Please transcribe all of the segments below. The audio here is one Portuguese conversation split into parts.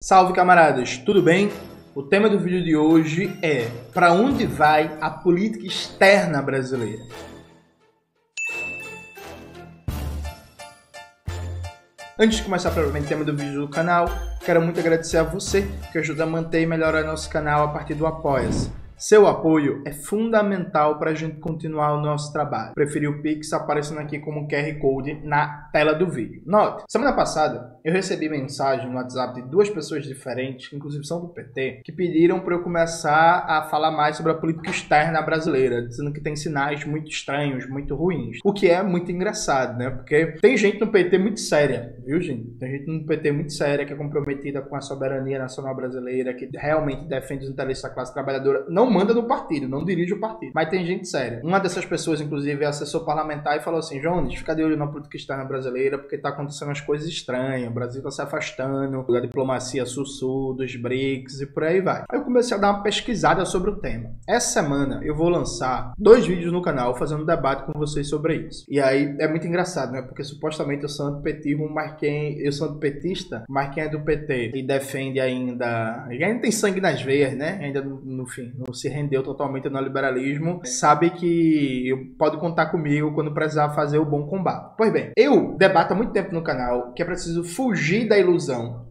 Salve, camaradas, tudo bem? O tema do vídeo de hoje é: para onde vai a política externa brasileira? Antes de começar provavelmente o tema do vídeo do canal, quero muito agradecer a você que ajuda a manter e melhorar nosso canal a partir do Apoia-se. Seu apoio é fundamental para a gente continuar o nosso trabalho. Preferi o Pix aparecendo aqui como QR Code na tela do vídeo. Note, semana passada eu recebi mensagem no WhatsApp de duas pessoas diferentes, que inclusive são do PT, que pediram para eu começar a falar mais sobre a política externa brasileira, dizendo que tem sinais muito estranhos, muito ruins. O que é muito engraçado, né? Porque tem gente no PT muito séria, viu, gente? Tem gente no PT muito séria, que é comprometida com a soberania nacional brasileira, que realmente defende os interesses da classe trabalhadora. Não manda no partido, não dirige o partido, mas tem gente séria. Uma dessas pessoas, inclusive, é assessor parlamentar e falou assim: Jones, fica de olho na política externa brasileira, porque tá acontecendo umas coisas estranhas, o Brasil tá se afastando da diplomacia sul-sul, dos BRICS e por aí vai. Aí eu comecei a dar uma pesquisada sobre o tema. Essa semana eu vou lançar 2 vídeos no canal fazendo um debate com vocês sobre isso. E aí é muito engraçado, né? Porque supostamente eu sou antipetismo, mas eu sou antipetista, mas quem é do PT e defende ainda tem sangue nas veias, né? Ainda no fim, não se rendeu totalmente ao neoliberalismo, sabe que pode contar comigo quando precisar fazer o bom combate. Pois bem, eu debato há muito tempo no canal que é preciso fugir da ilusão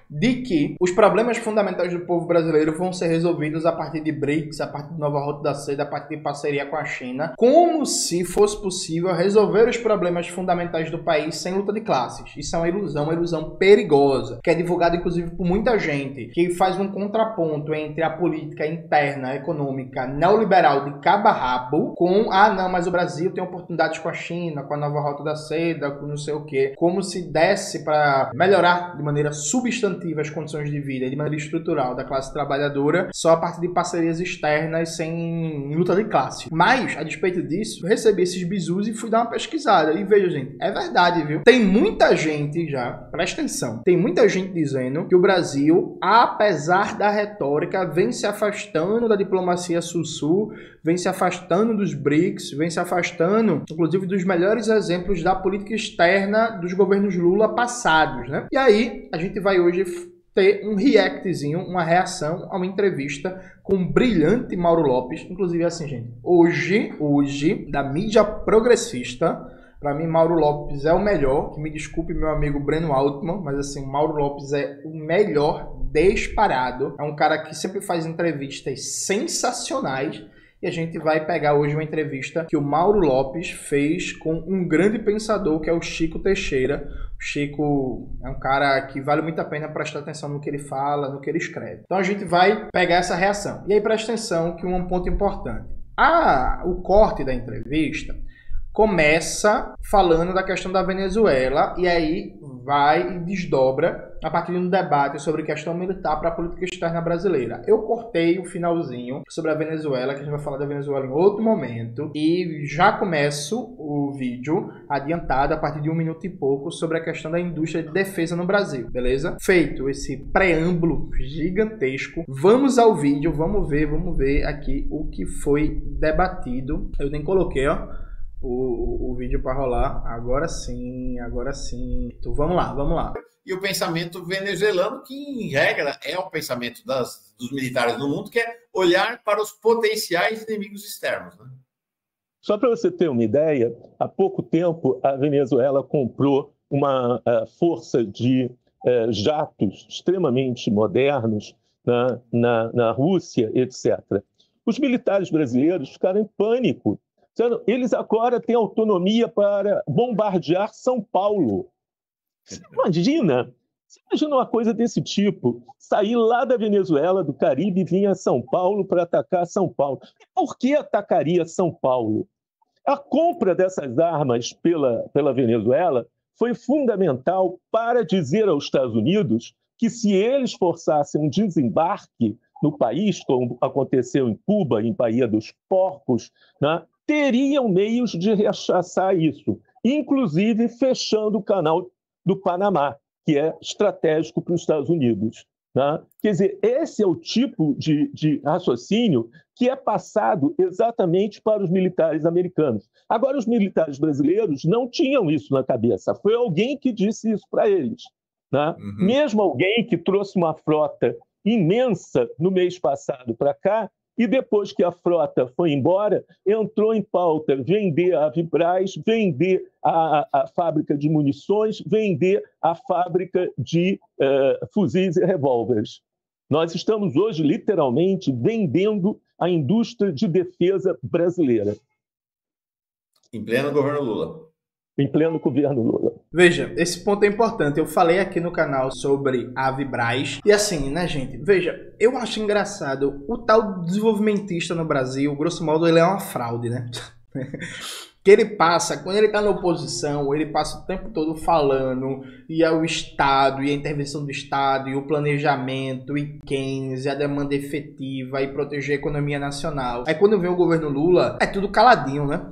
de que os problemas fundamentais do povo brasileiro vão ser resolvidos a partir de BRICS, a partir de Nova Rota da Seda, a partir de parceria com a China, como se fosse possível resolver os problemas fundamentais do país sem luta de classes. Isso é uma ilusão perigosa, que é divulgada inclusive por muita gente, que faz um contraponto entre a política interna, econômica, neoliberal de cabo a rabo, com, não, mas o Brasil tem oportunidades com a China, com a Nova Rota da Seda, com não sei o quê, como se desse para melhorar de maneira substantiva as condições de vida de maneira estrutural da classe trabalhadora só a partir de parcerias externas sem luta de classe. Mas, a despeito disso, eu recebi esses bizus e fui dar uma pesquisada. E veja, gente, é verdade, viu? Tem muita gente já, presta atenção, tem muita gente dizendo que o Brasil, apesar da retórica, vem se afastando da diplomacia sul-sul, vem se afastando dos BRICS, vem se afastando, inclusive, dos melhores exemplos da política externa dos governos Lula passados, né? E aí, a gente vai hoje ter um reactzinho, uma reação a uma entrevista com o brilhante Mauro Lopes. Inclusive, assim, gente, hoje, da mídia progressista, para mim, Mauro Lopes é o melhor. Que me desculpe, meu amigo Breno Altman, mas assim, Mauro Lopes é o melhor disparado. É um cara que sempre faz entrevistas sensacionais. E a gente vai pegar hoje uma entrevista que o Mauro Lopes fez com um grande pensador, que é o Chico Teixeira. O Chico é um cara que vale muito a pena prestar atenção no que ele fala, no que ele escreve. Então a gente vai pegar essa reação. E aí presta atenção que um ponto importante. O corte da entrevista começa falando da questão da Venezuela e aí vai e desdobra a partir de um debate sobre questão militar para a política externa brasileira. Eu cortei o finalzinho sobre a Venezuela, que a gente vai falar da Venezuela em outro momento, e já começo o vídeo adiantado a partir de 1 minuto e pouco sobre a questão da indústria de defesa no Brasil, beleza? Feito esse preâmbulo gigantesco, vamos ao vídeo, vamos ver aqui o que foi debatido. Eu nem coloquei, o vídeo para rolar. Agora sim. Então vamos lá. E o pensamento venezuelano, que em regra é o pensamento dos militares no mundo, que é olhar para os potenciais inimigos externos, né? Só para você ter uma ideia, há pouco tempo a Venezuela comprou uma força de jatos extremamente modernos na Rússia, etc. Os militares brasileiros ficaram em pânico. Eles agora têm autonomia para bombardear São Paulo. Você imagina uma coisa desse tipo? Sair lá da Venezuela, do Caribe, e vir a São Paulo para atacar São Paulo. Por que atacaria São Paulo? A compra dessas armas pela Venezuela foi fundamental para dizer aos Estados Unidos que, se eles forçassem um desembarque no país, como aconteceu em Cuba, em Bahia dos Porcos, né, teriam meios de rechaçar isso, inclusive fechando o canal do Panamá, que é estratégico para os Estados Unidos, né? Quer dizer, esse é o tipo de raciocínio que é passado exatamente para os militares americanos. Agora, os militares brasileiros não tinham isso na cabeça. Foi alguém que disse isso para eles. né? Mesmo alguém que trouxe uma frota imensa no mês passado para cá, e depois que a frota foi embora, entrou em pauta vender a Vibraz, vender a fábrica de munições, vender a fábrica de fuzis e revólveres. Nós estamos hoje, literalmente, vendendo a indústria de defesa brasileira. Em pleno governo Lula. Em pleno governo Lula. Veja, esse ponto é importante. Eu falei aqui no canal sobre a Vibraz. E assim, né, gente? Veja, eu acho engraçado. O tal desenvolvimentista no Brasil, grosso modo, ele é uma fraude, né? Que ele passa, quando ele está na oposição, ele passa o tempo todo falando, e é o Estado, e a intervenção do Estado, e o planejamento, e Keynes, e a demanda efetiva, e proteger a economia nacional. Aí quando vem o governo Lula, é tudo caladinho, né?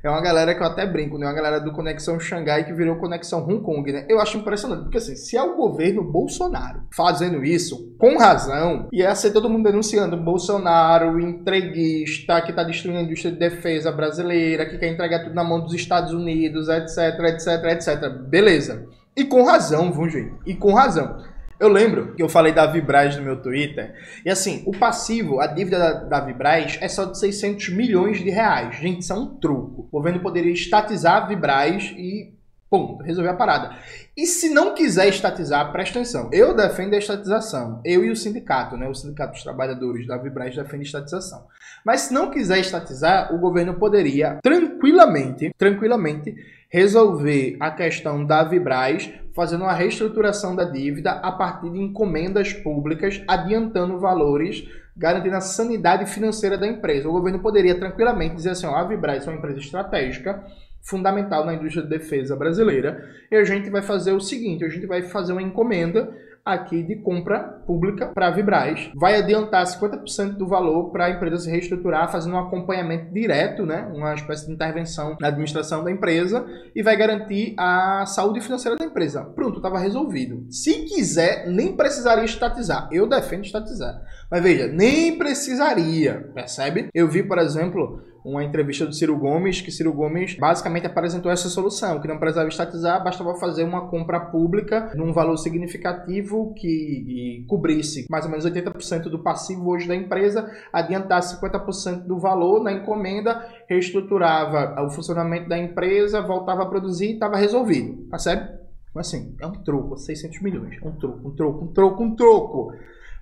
É uma galera que eu até brinco, né? Uma galera do Conexão Xangai que virou Conexão Hong Kong, né? Eu acho impressionante, porque assim, se é o governo Bolsonaro fazendo isso, com razão, ia ser todo mundo denunciando Bolsonaro, entreguista, que está destruindo a indústria de defesa brasileira, que quer entregar tudo na mão dos Estados Unidos, etc, etc, etc. Beleza. E com razão, viu, gente? E com razão. Eu lembro que eu falei da Vibraz no meu Twitter, e assim, o passivo, a dívida da Vibraz é só de 600 milhões de reais. Gente, isso é um truco. O governo poderia estatizar a Vibraz e, pum, resolver a parada. E se não quiser estatizar, presta atenção, eu defendo a estatização. Eu e o sindicato, né? O Sindicato dos Trabalhadores da Vibraz defende a estatização. Mas se não quiser estatizar, o governo poderia tranquilamente resolver a questão da Vibraz fazendo uma reestruturação da dívida a partir de encomendas públicas, adiantando valores, garantindo a sanidade financeira da empresa. O governo poderia tranquilamente dizer assim, ó, a Vibraz é uma empresa estratégica, fundamental na indústria de defesa brasileira, e a gente vai fazer o seguinte, a gente vai fazer uma encomenda aqui de compra pública para a Vibraz, vai adiantar 50% do valor para a empresa se reestruturar, fazendo um acompanhamento direto, né, uma espécie de intervenção na administração da empresa, e vai garantir a saúde financeira da empresa. Pronto, estava resolvido. Se quiser, nem precisaria estatizar. Eu defendo estatizar. Mas veja, nem precisaria, percebe? Eu vi, por exemplo, uma entrevista do Ciro Gomes, que Ciro Gomes basicamente apresentou essa solução, que não precisava estatizar, bastava fazer uma compra pública num valor significativo que cobrisse mais ou menos 80% do passivo hoje da empresa, adiantasse 50% do valor na encomenda, reestruturava o funcionamento da empresa, voltava a produzir e estava resolvido, percebe? Assim, é um troco, 600 milhões, um troco.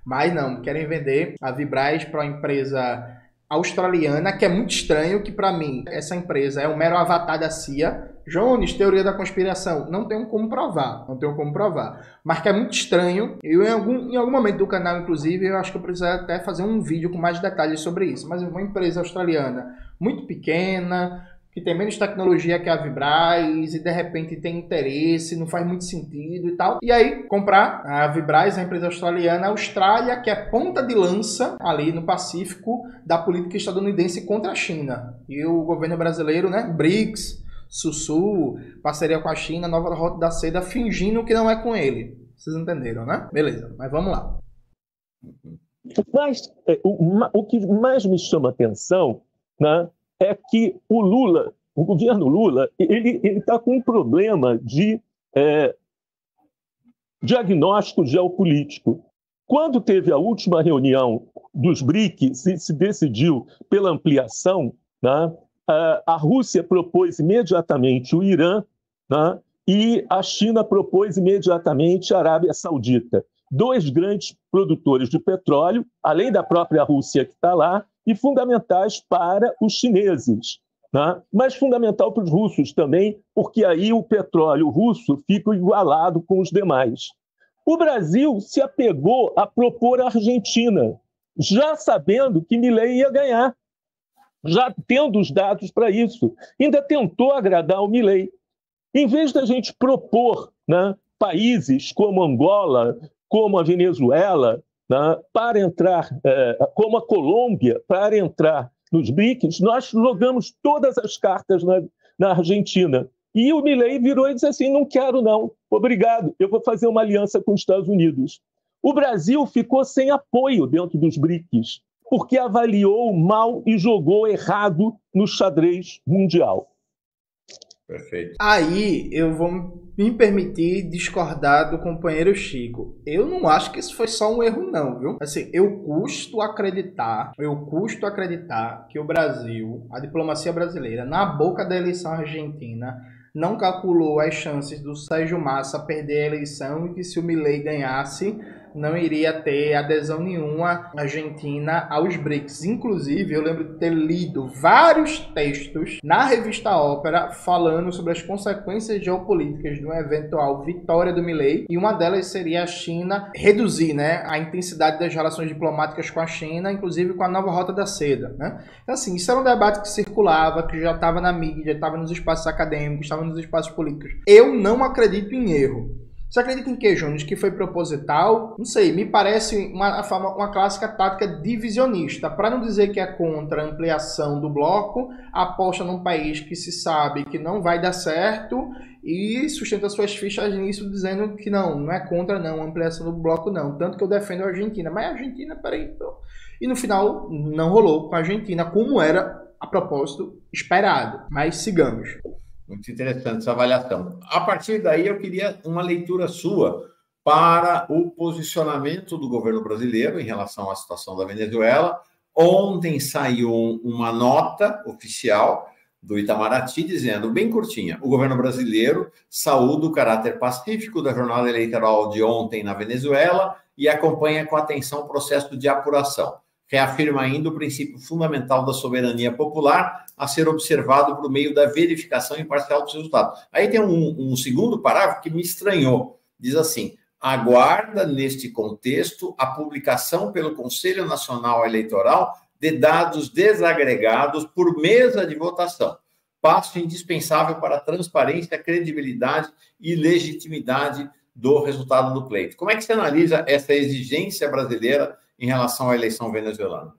Mas não, querem vender a Vibraz para uma empresa australiana, que é muito estranho, que para mim essa empresa é um mero avatar da CIA. Jones, teoria da conspiração, não tenho como provar, mas que é muito estranho. Eu em algum momento do canal, inclusive, eu acho que eu preciso até fazer um vídeo com mais detalhes sobre isso, mas é uma empresa australiana muito pequena, que tem menos tecnologia que a Vibraz, e de repente tem interesse, não faz muito sentido e tal. E aí, comprar a Vibraz, a empresa australiana, a Austrália, que é ponta de lança ali no Pacífico da política estadunidense contra a China. E o governo brasileiro, né, BRICS, Sussul, parceria com a China, nova rota da seda, fingindo que não é com ele. Vocês entenderam, né? Beleza, mas vamos lá. Mas o que mais me chama a atenção, né, é que o Lula, o governo Lula, ele está com um problema de diagnóstico geopolítico. Quando teve a última reunião dos BRICS e se decidiu pela ampliação, né, a Rússia propôs imediatamente o Irã, né, e a China propôs imediatamente a Arábia Saudita. Dois grandes produtores de petróleo, além da própria Rússia que está lá, e fundamentais para os chineses, né? Mas fundamental para os russos também, porque aí o petróleo russo fica igualado com os demais. O Brasil se apegou a propor a Argentina, já sabendo que Milei ia ganhar, já tendo os dados para isso. Ainda tentou agradar o Milei. Em vez da gente propor, né, países como Angola, como a Venezuela, né, para entrar, como a Colômbia, para entrar nos BRICS, nós jogamos todas as cartas na Argentina. E o Milei virou e disse assim, não quero não, obrigado, eu vou fazer uma aliança com os Estados Unidos. O Brasil ficou sem apoio dentro dos BRICS, porque avaliou mal e jogou errado no xadrez mundial. Perfeito. Aí eu vou me permitir discordar do companheiro Chico. Eu não acho que isso foi só um erro, não, viu? Assim, eu custo acreditar que o Brasil, a diplomacia brasileira, na boca da eleição argentina, não calculou as chances do Sérgio Massa perder a eleição e que se o Milei ganhasse, não iria ter adesão nenhuma argentina aos BRICS. Inclusive, eu lembro de ter lido vários textos na revista Ópera falando sobre as consequências geopolíticas de uma eventual vitória do Milei, e uma delas seria a China reduzir, né, a intensidade das relações diplomáticas com a China, inclusive com a nova Rota da Seda, né? Então, assim, isso era um debate que circulava, que já estava na mídia, estava nos espaços acadêmicos, estava nos espaços políticos. Eu não acredito em erro. Você acredita em que, Jones? Que foi proposital? Não sei, me parece uma clássica tática divisionista. Para não dizer que é contra a ampliação do bloco, aposta num país que se sabe que não vai dar certo e sustenta suas fichas nisso, dizendo que não é contra não, a ampliação do bloco não. Tanto que eu defendo a Argentina. Mas a Argentina, peraí, então. E no final, não rolou com a Argentina, como era, a propósito, esperado. Mas sigamos. Muito interessante essa avaliação. A partir daí, eu queria uma leitura sua para o posicionamento do governo brasileiro em relação à situação da Venezuela. Ontem saiu uma nota oficial do Itamaraty dizendo, bem curtinha, o governo brasileiro saúda o caráter pacífico da jornada eleitoral de ontem na Venezuela e acompanha com atenção o processo de apuração. Reafirma ainda o princípio fundamental da soberania popular a ser observado por meio da verificação imparcial dos resultados. Aí tem um segundo parágrafo que me estranhou. Diz assim, aguarda, neste contexto, a publicação pelo Conselho Nacional Eleitoral de dados desagregados por mesa de votação. Passo indispensável para a transparência, credibilidade e legitimidade do resultado do pleito. Como é que você analisa essa exigência brasileira em relação à eleição venezuelana?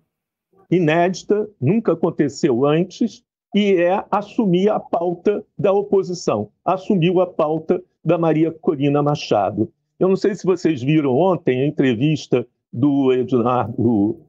Inédita, nunca aconteceu antes, e é assumir a pauta da oposição. Assumiu a pauta da Maria Corina Machado. Eu não sei se vocês viram ontem a entrevista do Eduardo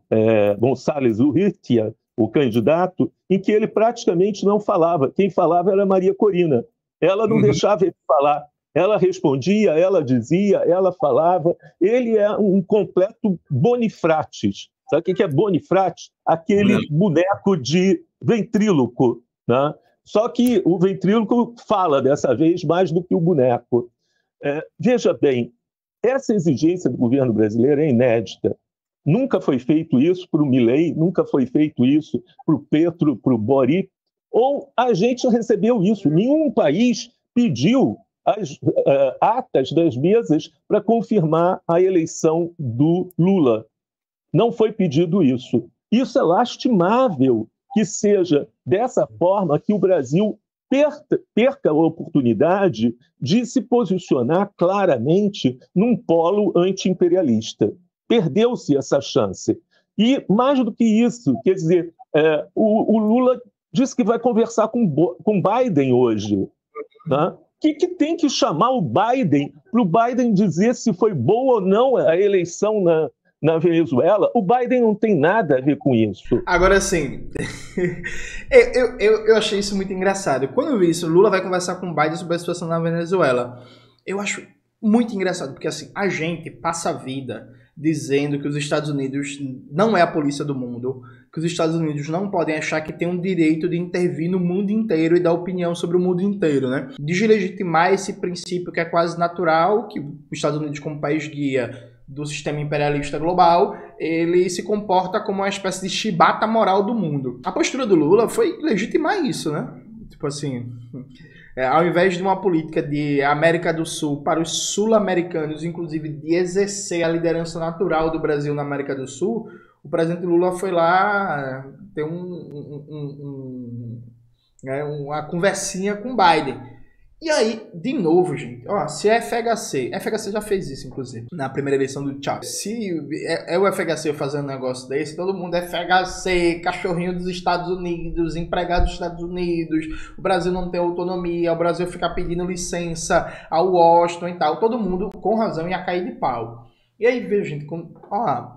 Gonçalves Urrutia, o candidato, em que ele praticamente não falava. Quem falava era a Maria Corina. Ela não deixava ele falar. Ela respondia, ela dizia, ela falava. Ele é um completo bonifrates. Sabe o que é bonifrates? Aquele boneco de ventríloco, né? Só que o ventríloco fala dessa vez mais do que o boneco. Veja bem, essa exigência do governo brasileiro é inédita. Nunca foi feito isso para o Milei, nunca foi feito isso para o Petro, para o Boric, ou a gente recebeu isso. Nenhum país pediu as atas das mesas para confirmar a eleição do Lula. Não foi pedido isso. Isso é lastimável que seja dessa forma que o Brasil perca a oportunidade de se posicionar claramente num polo anti-imperialista. Perdeu-se essa chance. E, mais do que isso, quer dizer, o Lula disse que vai conversar com Biden hoje. Tá? Que tem que chamar o Biden para o Biden dizer se foi boa ou não a eleição na Venezuela? O Biden não tem nada a ver com isso. Agora, sim, eu achei isso muito engraçado. Quando eu vi isso, Lula vai conversar com o Biden sobre a situação na Venezuela. Eu acho muito engraçado, porque assim, a gente passa a vida dizendo que os Estados Unidos não é a polícia do mundo, que os Estados Unidos não podem achar que tem um direito de intervir no mundo inteiro e dar opinião sobre o mundo inteiro, né? Deslegitimar esse princípio que é quase natural, que os Estados Unidos, como país guia do sistema imperialista global, ele se comporta como uma espécie de chibata moral do mundo. A postura do Lula foi legitimar isso, né? Tipo assim, ao invés de uma política de América do Sul para os sul-americanos, inclusive de exercer a liderança natural do Brasil na América do Sul, o presidente Lula foi lá ter uma conversinha com Biden. E aí, de novo, gente, se é FHC já fez isso, inclusive, na primeira eleição do Chávez. Se é o FHC fazendo um negócio desse, todo mundo é FHC, cachorrinho dos Estados Unidos, empregado dos Estados Unidos, o Brasil não tem autonomia, o Brasil fica pedindo licença ao Washington e tal, todo mundo, com razão, ia cair de pau. E aí, veja, gente,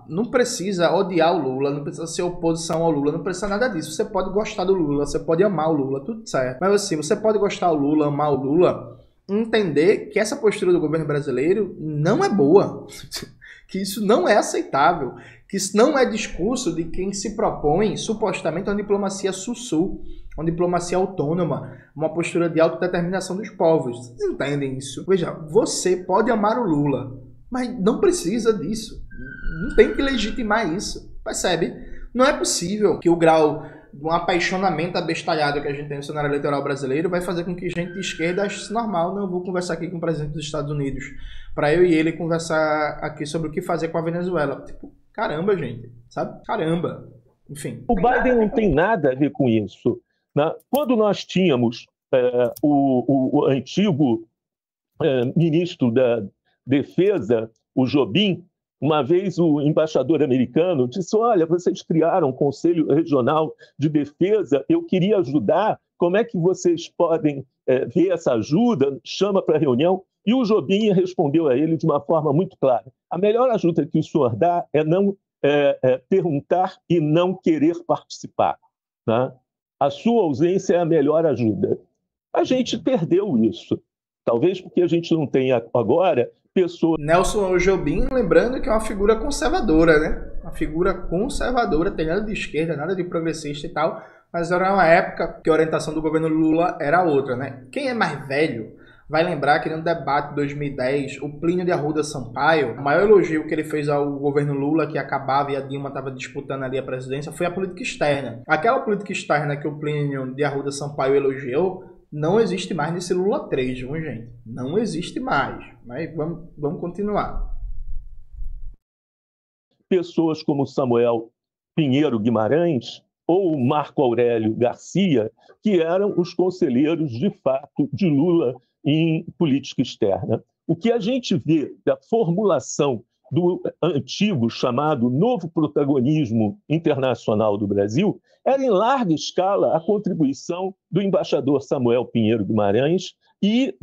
não precisa odiar o Lula, não precisa ser oposição ao Lula, não precisa nada disso. Você pode gostar do Lula, você pode amar o Lula, tudo certo. Mas assim, você pode gostar do Lula, amar o Lula, entender que essa postura do governo brasileiro não é boa, que isso não é aceitável, que isso não é discurso de quem se propõe, supostamente, uma diplomacia sul-sul, uma diplomacia autônoma, uma postura de autodeterminação dos povos. Vocês entendem isso? Veja, você pode amar o Lula, mas não precisa disso. Não tem que legitimar isso. Percebe? Não é possível que o grau de um apaixonamento abestalhado que a gente tem no cenário eleitoral brasileiro vai fazer com que gente de esquerda ache isso normal. Não, eu vou conversar aqui com o presidente dos Estados Unidos para eu e ele conversar aqui sobre o que fazer com a Venezuela. Tipo, caramba, gente. Sabe? Caramba. Enfim. O Biden não tem nada a ver com isso, né? Quando nós tínhamos o antigo ministro da Defesa, o Jobim, uma vez o embaixador americano disse: olha, vocês criaram um Conselho Regional de Defesa, eu queria ajudar, como é que vocês podem ver essa ajuda? Chama para reunião. E o Jobim respondeu a ele de uma forma muito clara: a melhor ajuda que o senhor dá é não perguntar e não querer participar, né? A sua ausência é a melhor ajuda. A gente perdeu isso. Talvez porque a gente não tenha agora pessoas... Nelson Jobim, lembrando que é uma figura conservadora, né? Uma figura conservadora, tem nada de esquerda, nada de progressista e tal, mas era uma época que a orientação do governo Lula era outra, né? Quem é mais velho vai lembrar que no debate de 2010, o Plínio de Arruda Sampaio, o maior elogio que ele fez ao governo Lula, que acabava e a Dilma estava disputando ali a presidência, foi a política externa. Aquela política externa que o Plínio de Arruda Sampaio elogiou, não existe mais nesse Lula 3, viu, gente? Não existe mais. Mas vamos continuar. Pessoas como Samuel Pinheiro Guimarães ou Marco Aurélio Garcia, que eram os conselheiros, de fato, de Lula em política externa. O que a gente vê da formulação do antigo chamado novo protagonismo internacional do Brasil era, em larga escala, a contribuição do embaixador Samuel Pinheiro Guimarães e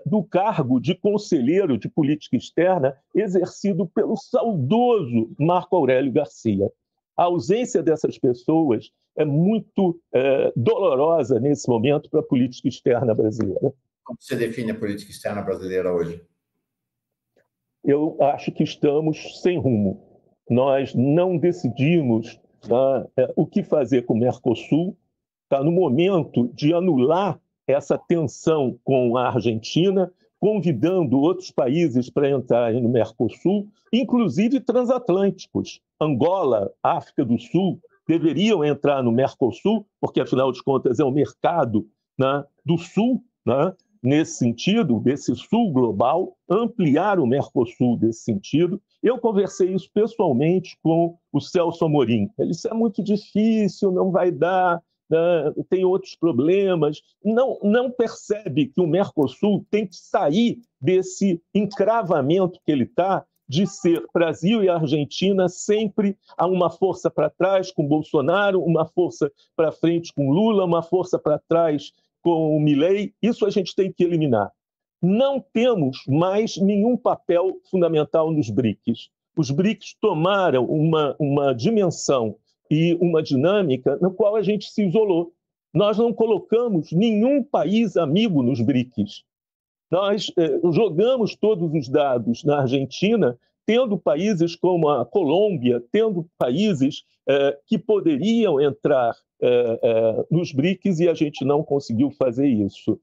do cargo de conselheiro de política externa exercido pelo saudoso Marco Aurélio Garcia. A ausência dessas pessoas é muito dolorosa nesse momento para a política externa brasileira. Como você define a política externa brasileira hoje? Eu acho que estamos sem rumo. Nós não decidimos o que fazer com o Mercosul. Está no momento de anular essa tensão com a Argentina, convidando outros países para entrarem no Mercosul, inclusive transatlânticos. Angola, África do Sul, deveriam entrar no Mercosul, porque, afinal de contas, é um mercado, né, do Sul, né? Nesse sentido, desse Sul global, ampliar o Mercosul desse sentido. Eu conversei isso pessoalmente com o Celso Amorim. Ele disse: é muito difícil, não vai dar, tem outros problemas. Não percebe que o Mercosul tem que sair desse encravamento que ele está, de ser Brasil e Argentina sempre há uma força para trás com Bolsonaro, uma força para frente com Lula, uma força para trás com o Milei. Isso a gente tem que eliminar. Não temos mais nenhum papel fundamental nos BRICS. Os BRICS tomaram uma dimensão e uma dinâmica na qual a gente se isolou. Nós não colocamos nenhum país amigo nos BRICS. Nós jogamos todos os dados na Argentina, tendo países como a Colômbia, tendo países que poderiam entrar nos BRICS, e a gente não conseguiu fazer isso.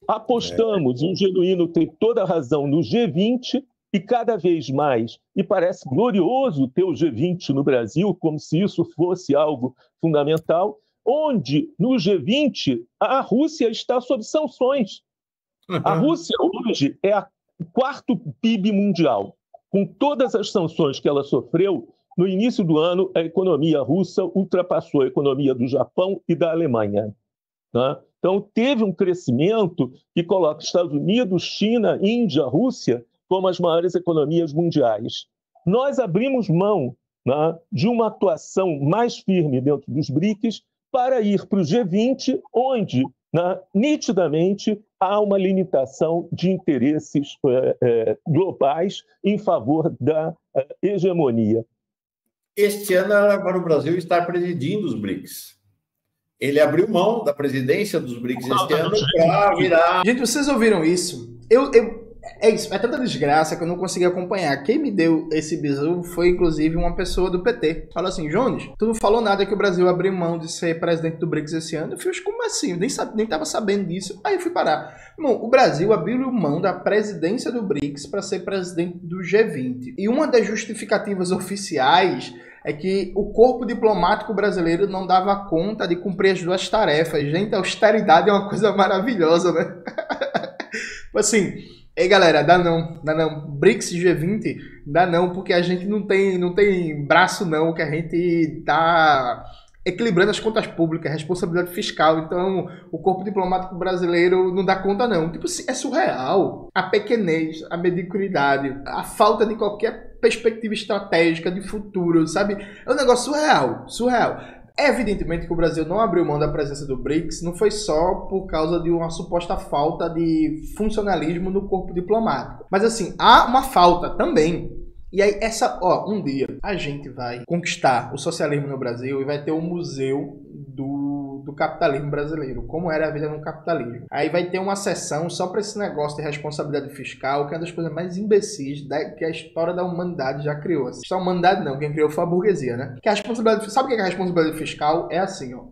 Apostamos, e o Genuíno tem toda a razão, no G20, e cada vez mais, e parece glorioso ter o G20 no Brasil, como se isso fosse algo fundamental, onde no G20 a Rússia está sob sanções. A Rússia hoje é o quarto PIB mundial. Com todas as sanções que ela sofreu, no início do ano, a economia russa ultrapassou a economia do Japão e da Alemanha, né? Então, teve um crescimento que coloca Estados Unidos, China, Índia, Rússia como as maiores economias mundiais. Nós abrimos mão, né, de uma atuação mais firme dentro dos BRICS para ir para o G20, onde nitidamente há uma limitação de interesses globais em favor da hegemonia. Este ano era para o Brasil estar presidindo os BRICS. Ele abriu mão da presidência dos BRICS este ano para virar... Gente, vocês ouviram isso? É isso, é tanta desgraça que eu não consegui acompanhar. Quem me deu esse bizu foi, inclusive, uma pessoa do PT. Falou assim, Jones, tu não falou nada que o Brasil abriu mão de ser presidente do BRICS esse ano? Eu fiz, como assim? Eu nem tava sabendo disso. Aí eu fui parar. Bom, o Brasil abriu mão da presidência do BRICS para ser presidente do G20. E uma das justificativas oficiais é que o corpo diplomático brasileiro não dava conta de cumprir as duas tarefas. Gente, a austeridade é uma coisa maravilhosa, né? Assim... Ei, galera, dá não. BRICS G20, dá não, porque a gente não tem braço não, que a gente tá equilibrando as contas públicas, responsabilidade fiscal, então o corpo diplomático brasileiro não dá conta não. Tipo assim, é surreal a pequenez, a mediocridade, a falta de qualquer perspectiva estratégica de futuro, sabe? É um negócio surreal. Evidentemente que o Brasil não abriu mão da presença do BRICS, não foi só por causa de uma suposta falta de funcionalismo no corpo diplomático. Mas assim, há uma falta também. E aí, um dia a gente vai conquistar o socialismo no Brasil e vai ter um museu do capitalismo brasileiro, como era a vida no capitalismo. Aí vai ter uma sessão só para esse negócio de responsabilidade fiscal, que é uma das coisas mais imbecis que a história da humanidade já criou. A humanidade não, quem criou foi a burguesia, né? Que a responsabilidade, sabe o que é a responsabilidade fiscal? É assim, ó.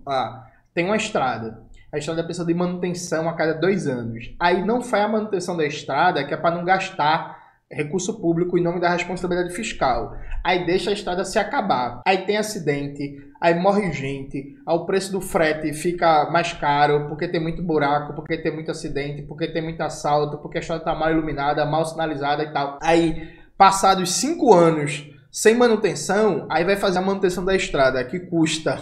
Tem uma estrada. A estrada precisa de manutenção a cada 2 anos. Aí não faz a manutenção da estrada, que é para não gastar recurso público em nome da responsabilidade fiscal. Aí deixa a estrada se acabar. Aí tem acidente, aí morre gente, aí o preço do frete fica mais caro porque tem muito buraco, porque tem muito acidente, porque tem muito assalto, porque a estrada está mal iluminada, mal sinalizada e tal. Aí, passados 5 anos sem manutenção, aí vai fazer a manutenção da estrada, que custa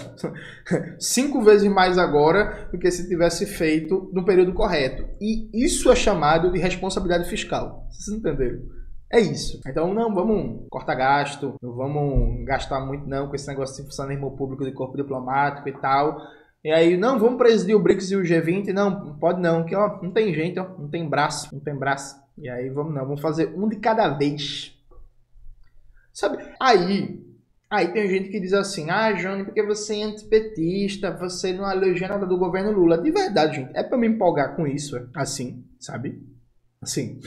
5 vezes mais agora do que se tivesse feito no período correto. E isso é chamado de responsabilidade fiscal. Vocês entenderam? É isso. Então não vamos cortar gasto, não vamos gastar muito não com esse negócio de funcionalismo público de corpo diplomático e tal. E aí, não, vamos presidir o BRICS e o G20. Não pode não, que ó, não tem gente, ó, não tem braço. E aí vamos fazer um de cada vez. Sabe? Aí tem gente que diz assim, Johnny, porque você é antipetista, você não elogia nada do governo Lula. De verdade, gente, é pra me empolgar com isso, assim, sabe? Assim,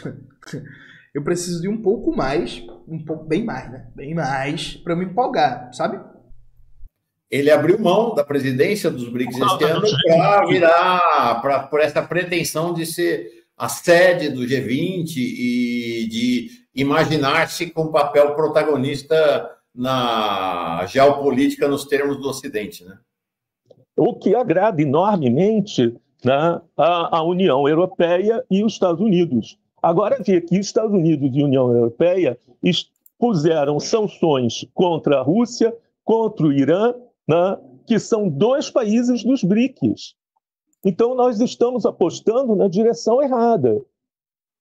eu preciso de um pouco mais, bem mais, né? Bem mais, pra me empolgar, sabe? Ele abriu mão da presidência dos BRICS este ano para virar, por essa pretensão de ser a sede do G20 e de imaginar-se com papel protagonista na geopolítica nos termos do Ocidente, né? O que agrada enormemente, né, a União Europeia e os Estados Unidos. Agora vê que os Estados Unidos e a União Europeia puseram sanções contra a Rússia, contra o Irã, né, que são 2 países dos BRICS. Então, nós estamos apostando na direção errada.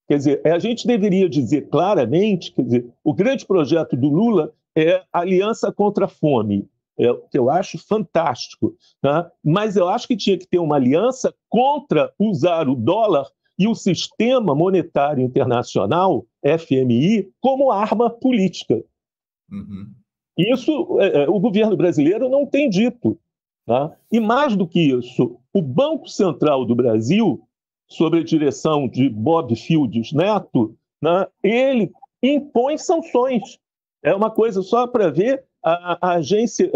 Quer dizer, a gente deveria dizer claramente, quer dizer, o grande projeto do Lula é a Aliança contra a Fome, que eu acho fantástico, né? Mas eu acho que tinha que ter uma aliança contra usar o dólar e o Sistema Monetário Internacional, FMI, como arma política. Uhum. Isso o governo brasileiro não tem dito. Tá? E mais do que isso, o Banco Central do Brasil, sob a direção de Bob Fields Neto, né, ele impõe sanções. É uma coisa só para ver a agência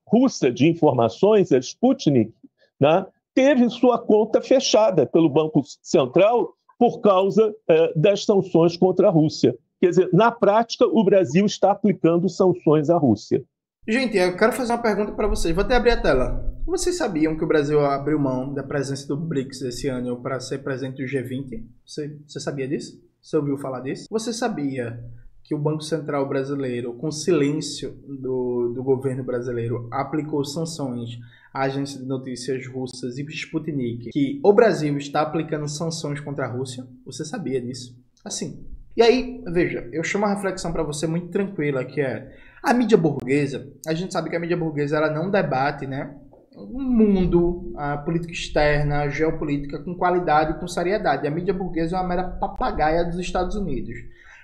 russa de informações, a Sputnik, né, teve sua conta fechada pelo Banco Central por causa das sanções contra a Rússia. Quer dizer, na prática, o Brasil está aplicando sanções à Rússia. Gente, eu quero fazer uma pergunta para vocês. Vou até abrir a tela. Vocês sabiam que o Brasil abriu mão da presença do BRICS esse ano para ser presidente do G20? Você sabia disso? Você ouviu falar disso? Você sabia que o Banco Central brasileiro, com silêncio do governo brasileiro, aplicou sanções à agência de notícias russas e Sputnik, que o Brasil está aplicando sanções contra a Rússia? Você sabia disso? Assim. E aí, veja, eu chamo uma reflexão para você muito tranquila, que é a mídia burguesa. A gente sabe que a mídia burguesa ela não debate, né, um mundo, a política externa, a geopolítica com qualidade e com seriedade. A mídia burguesa é uma mera papagaia dos Estados Unidos.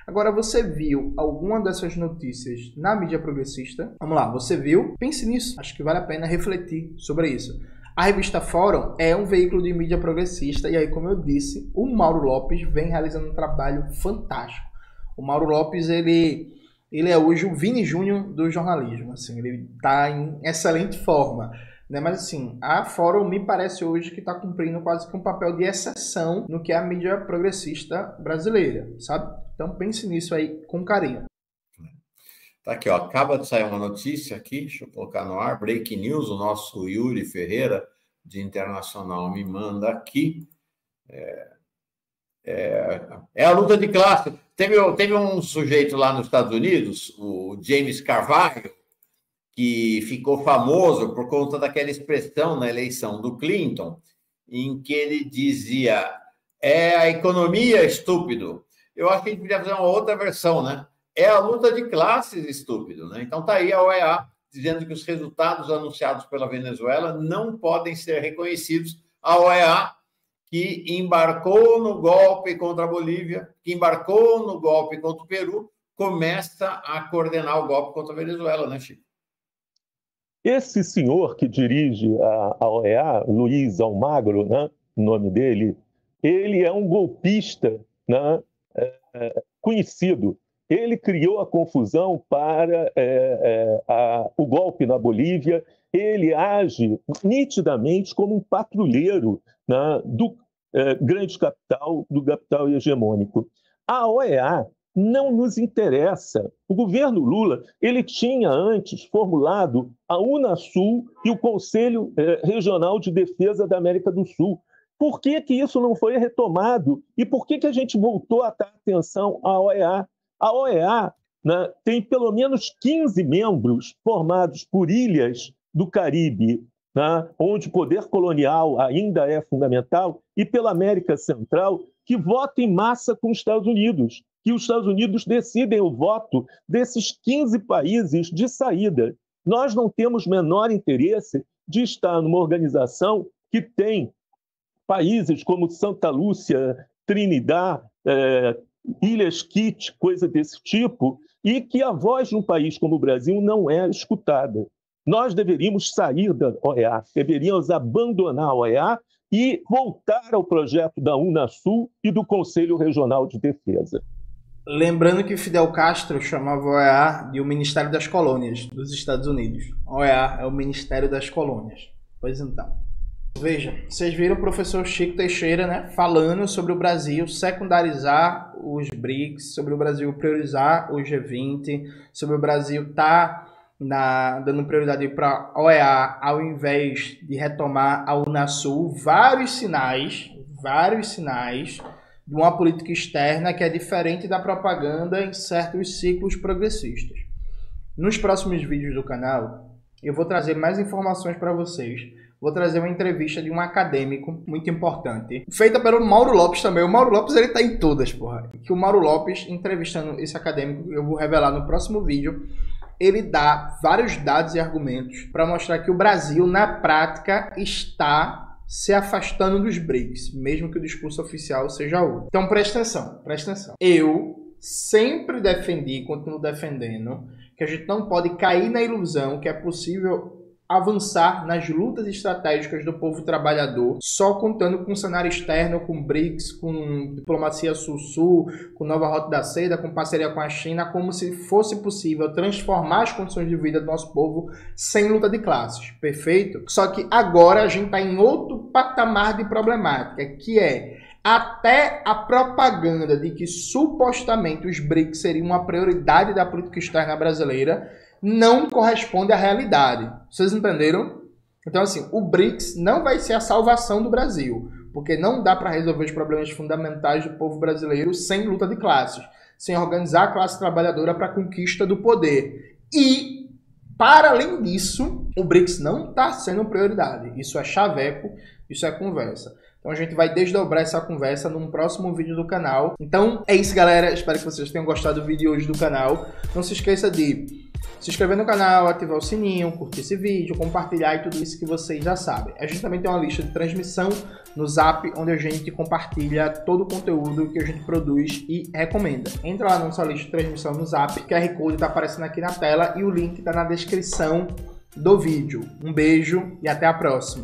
Agora, você viu alguma dessas notícias na mídia progressista? Vamos lá, você viu? Pense nisso. Acho que vale a pena refletir sobre isso. A revista Fórum é um veículo de mídia progressista e aí, como eu disse, o Mauro Lopes vem realizando um trabalho fantástico. O Mauro Lopes, ele é hoje o Vini Júnior do jornalismo. Assim, ele está em excelente forma. Né? Mas assim, a Fórum me parece hoje que está cumprindo quase que um papel de exceção no que é a mídia progressista brasileira, sabe? Então pense nisso aí com carinho. Tá aqui, ó, acaba de sair uma notícia aqui, deixa eu colocar no ar, Breaking News, o nosso Yuri Ferreira, de Internacional, me manda aqui. É a luta de classe. Teve um sujeito lá nos Estados Unidos, o James Carvajal, que ficou famoso por conta daquela expressão na eleição do Clinton, em que ele dizia, a economia, estúpido. Eu acho que a gente podia fazer uma outra versão, né? É a luta de classes, estúpido, né? Então tá aí a OEA dizendo que os resultados anunciados pela Venezuela não podem ser reconhecidos. A OEA, que embarcou no golpe contra a Bolívia, que embarcou no golpe contra o Peru, começa a coordenar o golpe contra a Venezuela, né, Chico? Esse senhor que dirige a OEA, Luiz Almagro, né, o nome dele, ele é um golpista, né, conhecido. Ele criou a confusão para o golpe na Bolívia. Ele age nitidamente como um patrulheiro, né, do grande capital, do capital hegemônico. A OEA não nos interessa. O governo Lula, ele tinha antes formulado a Unasul e o Conselho Regional de Defesa da América do Sul. Por que que isso não foi retomado? E por que que a gente voltou a dar atenção à OEA? A OEA, né, tem pelo menos 15 membros formados por ilhas do Caribe, né, onde o poder colonial ainda é fundamental, e pela América Central, que vota em massa com os Estados Unidos, que os Estados Unidos decidem o voto desses 15 países de saída. Nós não temos menor interesse de estar numa organização que tem países como Santa Lúcia, Trinidad, Ilhas Kitty, coisa desse tipo, e que a voz de um país como o Brasil não é escutada. Nós deveríamos sair da OEA, deveríamos abandonar a OEA e voltar ao projeto da Unasul e do Conselho Regional de Defesa. Lembrando que Fidel Castro chamava a OEA de o Ministério das Colônias dos Estados Unidos. A OEA é o Ministério das Colônias. Pois então. Veja, vocês viram o professor Chico Teixeira, né, falando sobre o Brasil secundarizar os BRICS, sobre o Brasil priorizar o G20, sobre o Brasil estar dando prioridade para a OEA ao invés de retomar a Unasul. Vários sinais de uma política externa que é diferente da propaganda em certos ciclos progressistas. Nos próximos vídeos do canal, eu vou trazer mais informações para vocês. Vou trazer uma entrevista de um acadêmico muito importante, feita pelo Mauro Lopes também. O Mauro Lopes, ele tá em todas, porra. Que o Mauro Lopes, entrevistando esse acadêmico, eu vou revelar no próximo vídeo, ele dá vários dados e argumentos para mostrar que o Brasil, na prática, está se afastando dos BRICS, mesmo que o discurso oficial seja outro. Então presta atenção, presta atenção. Eu sempre defendi e continuo defendendo que a gente não pode cair na ilusão que é possível avançar nas lutas estratégicas do povo trabalhador só contando com o cenário externo, com BRICS, com diplomacia sul-sul, com nova Rota da Seda, com parceria com a China, como se fosse possível transformar as condições de vida do nosso povo sem luta de classes, perfeito? Só que agora a gente está em outro patamar de problemática, que é até a propaganda de que supostamente os BRICS seriam uma prioridade da política externa brasileira não corresponde à realidade. Vocês entenderam? Então, assim, o BRICS não vai ser a salvação do Brasil, porque não dá para resolver os problemas fundamentais do povo brasileiro sem luta de classes, sem organizar a classe trabalhadora para a conquista do poder. E, para além disso, o BRICS não está sendo prioridade. Isso é chaveco, isso é conversa. Então a gente vai desdobrar essa conversa num próximo vídeo do canal. Então é isso, galera. Espero que vocês tenham gostado do vídeo hoje do canal. Não se esqueça de se inscrever no canal, ativar o sininho, curtir esse vídeo, compartilhar e tudo isso que vocês já sabem. A gente também tem uma lista de transmissão no Zap, onde a gente compartilha todo o conteúdo que a gente produz e recomenda. Entra lá na nossa lista de transmissão no Zap, o QR Code está aparecendo aqui na tela e o link está na descrição do vídeo. Um beijo e até a próxima.